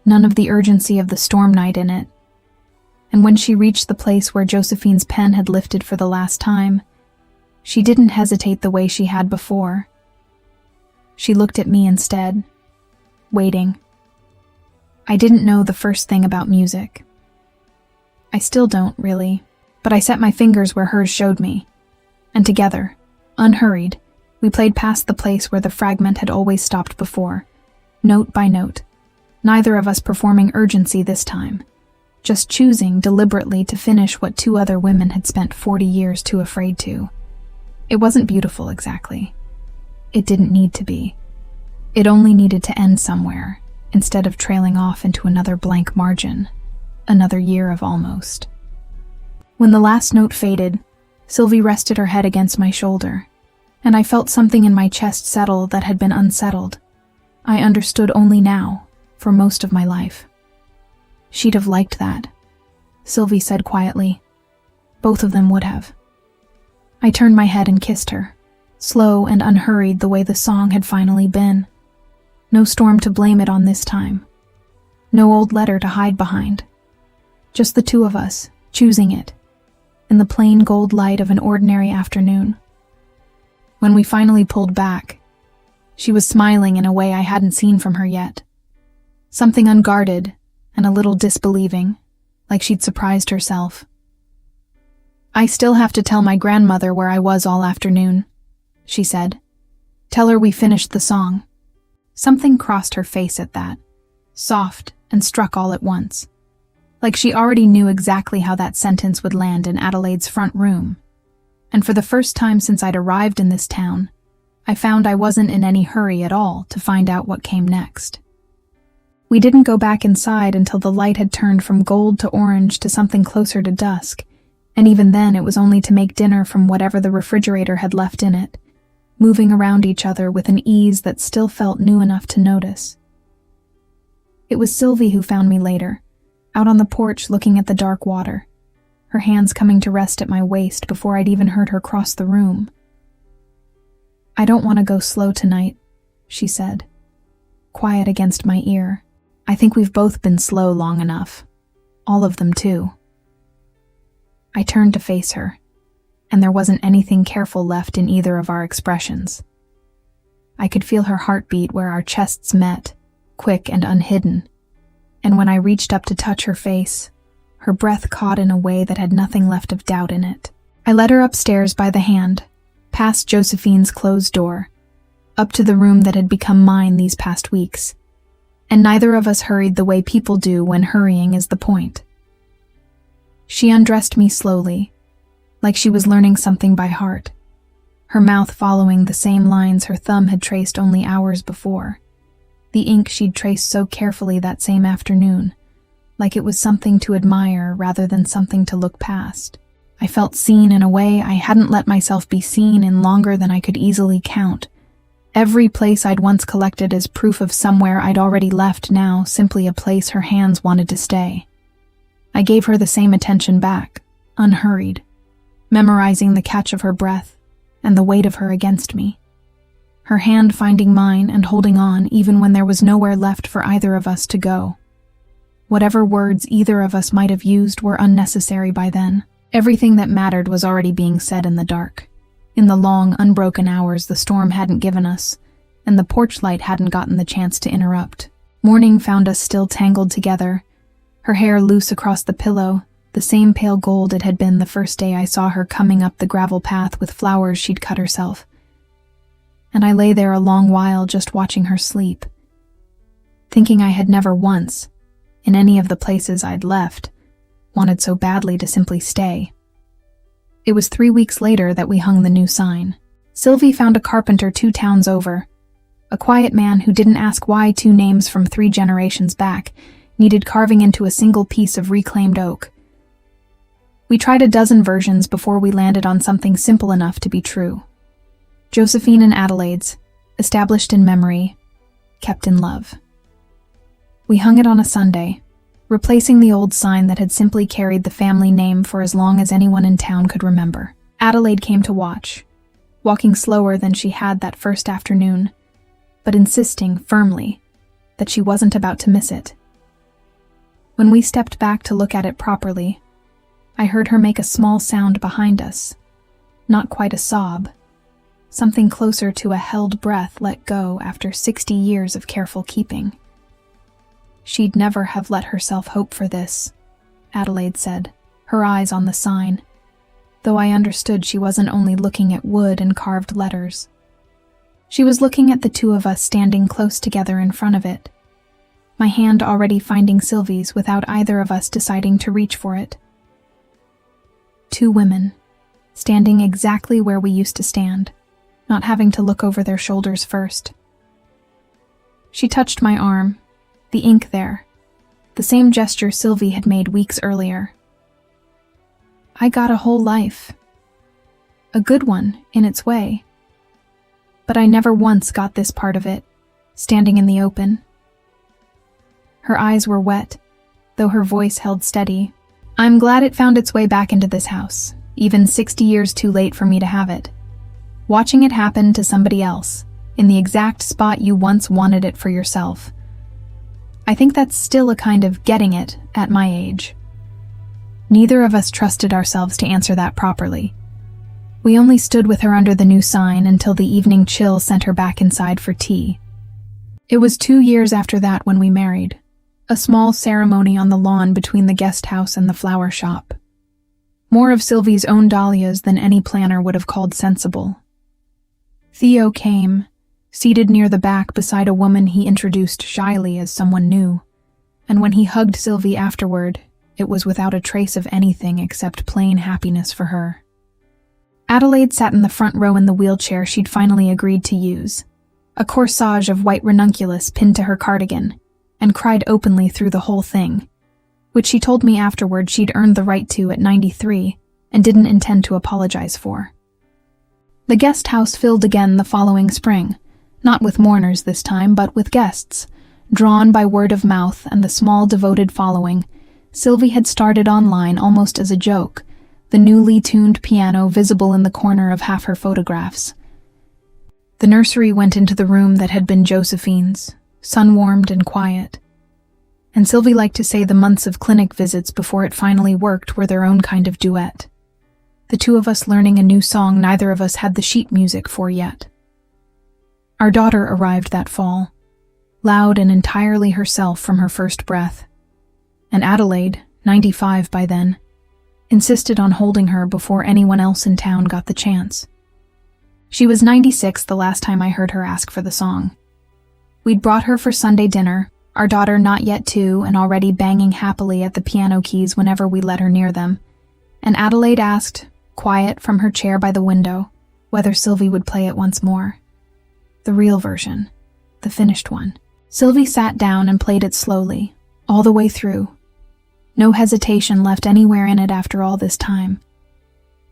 none of the urgency of the storm night in it. And when she reached the place where Josephine's pen had lifted for the last time, she didn't hesitate the way she had before. She looked at me instead, waiting. I didn't know the first thing about music. I still don't, really, but I set my fingers where hers showed me. And together, unhurried, we played past the place where the fragment had always stopped before, note by note, neither of us performing urgency this time, just choosing deliberately to finish what 2 other women had spent 40 years too afraid to. It wasn't beautiful exactly. It didn't need to be. It only needed to end somewhere, instead of trailing off into another blank margin, another year of almost. When the last note faded, Sylvie rested her head against my shoulder, and I felt something in my chest settle that had been unsettled. I understood only now, for most of my life. She'd have liked that, Sylvie said quietly. Both of them would have. I turned my head and kissed her, slow and unhurried the way the song had finally been. No storm to blame it on this time. No old letter to hide behind. Just the 2 of us, choosing it, in the plain gold light of an ordinary afternoon. When we finally pulled back, she was smiling in a way I hadn't seen from her yet. Something unguarded and a little disbelieving, like she'd surprised herself. "I still have to tell my grandmother where I was all afternoon," she said. "Tell her we finished the song." Something crossed her face at that, soft and struck all at once, like she already knew exactly how that sentence would land in Adelaide's front room. And for the first time since I'd arrived in this town, I found I wasn't in any hurry at all to find out what came next. We didn't go back inside until the light had turned from gold to orange to something closer to dusk, and even then it was only to make dinner from whatever the refrigerator had left in it, moving around each other with an ease that still felt new enough to notice. It was Sylvie who found me later, out on the porch looking at the dark water, her hands coming to rest at my waist before I'd even heard her cross the room. "I don't want to go slow tonight," she said, quiet against my ear. "I think we've both been slow long enough. All of them, too." I turned to face her, and there wasn't anything careful left in either of our expressions. I could feel her heartbeat where our chests met, quick and unhidden, and when I reached up to touch her face, her breath caught in a way that had nothing left of doubt in it. I led her upstairs by the hand, past Josephine's closed door, up to the room that had become mine these past weeks, and neither of us hurried the way people do when hurrying is the point. She undressed me slowly, like she was learning something by heart, her mouth following the same lines her thumb had traced only hours before, the ink she'd traced so carefully that same afternoon, like it was something to admire rather than something to look past. I felt seen in a way I hadn't let myself be seen in longer than I could easily count. Every place I'd once collected as proof of somewhere I'd already left, now simply a place her hands wanted to stay. I gave her the same attention back, unhurried, memorizing the catch of her breath and the weight of her against me, her hand finding mine and holding on even when there was nowhere left for either of us to go. Whatever words either of us might have used were unnecessary by then. Everything that mattered was already being said in the dark, in the long, unbroken hours the storm hadn't given us, and the porch light hadn't gotten the chance to interrupt. Morning found us still tangled together, her hair loose across the pillow, the same pale gold it had been the first day I saw her coming up the gravel path with flowers she'd cut herself. And I lay there a long while just watching her sleep, thinking I had never once, in any of the places I'd left, wanted so badly to simply stay. It was 3 weeks later that we hung the new sign. Sylvie found a carpenter 2 towns over, a quiet man who didn't ask why 2 names from 3 generations back needed carving into a single piece of reclaimed oak. We tried a dozen versions before we landed on something simple enough to be true. Josephine and Adelaide's, established in memory, kept in love. We hung it on a Sunday, replacing the old sign that had simply carried the family name for as long as anyone in town could remember. Adelaide came to watch, walking slower than she had that first afternoon, but insisting firmly that she wasn't about to miss it. When we stepped back to look at it properly, I heard her make a small sound behind us, not quite a sob, something closer to a held breath let go after 60 years of careful keeping. She'd never have let herself hope for this, Adelaide said, her eyes on the sign, though I understood she wasn't only looking at wood and carved letters. She was looking at the 2 of us standing close together in front of it, my hand already finding Sylvie's without either of us deciding to reach for it. 2 women, standing exactly where we used to stand, not having to look over their shoulders first. She touched my arm, the ink there, the same gesture Sylvie had made weeks earlier. I got a whole life. A good one, in its way. But I never once got this part of it, standing in the open. Her eyes were wet, though her voice held steady. I'm glad it found its way back into this house, even 60 years too late for me to have it. Watching it happen to somebody else, in the exact spot you once wanted it for yourself. I think that's still a kind of getting it at my age. Neither of us trusted ourselves to answer that properly. We only stood with her under the new sign until the evening chill sent her back inside for tea. It was 2 years after that when we married. A small ceremony on the lawn between the guest house and the flower shop. More of Sylvie's own dahlias than any planner would have called sensible. Theo came, seated near the back beside a woman he introduced shyly as someone new, and when he hugged Sylvie afterward, it was without a trace of anything except plain happiness for her. Adelaide sat in the front row in the wheelchair she'd finally agreed to use, a corsage of white ranunculus pinned to her cardigan, and cried openly through the whole thing, which she told me afterward she'd earned the right to at 93 and didn't intend to apologize for. The guest house filled again the following spring, not with mourners this time, but with guests. Drawn by word of mouth and the small devoted following, Sylvie had started online almost as a joke, the newly tuned piano visible in the corner of half her photographs. The nursery went into the room that had been Josephine's, sun-warmed and quiet. And Sylvie liked to say the months of clinic visits before it finally worked were their own kind of duet. The two of us learning a new song neither of us had the sheet music for yet. Our daughter arrived that fall, loud and entirely herself from her first breath. And Adelaide, 95 by then, insisted on holding her before anyone else in town got the chance. She was 96 the last time I heard her ask for the song. We'd brought her for Sunday dinner, our daughter not yet 2 and already banging happily at the piano keys whenever we let her near them, and Adelaide asked, quiet from her chair by the window, whether Sylvie would play it once more. The real version, the finished one. Sylvie sat down and played it slowly, all the way through. No hesitation left anywhere in it after all this time.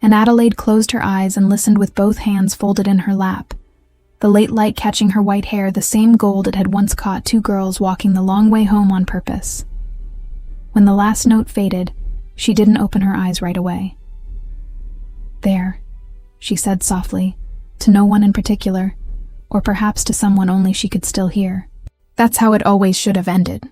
And Adelaide closed her eyes and listened with both hands folded in her lap, the late light catching her white hair the same gold it had once caught 2 girls walking the long way home on purpose. When the last note faded, she didn't open her eyes right away. "There," she said softly, to no one in particular, or perhaps to someone only she could still hear. That's how it always should have ended.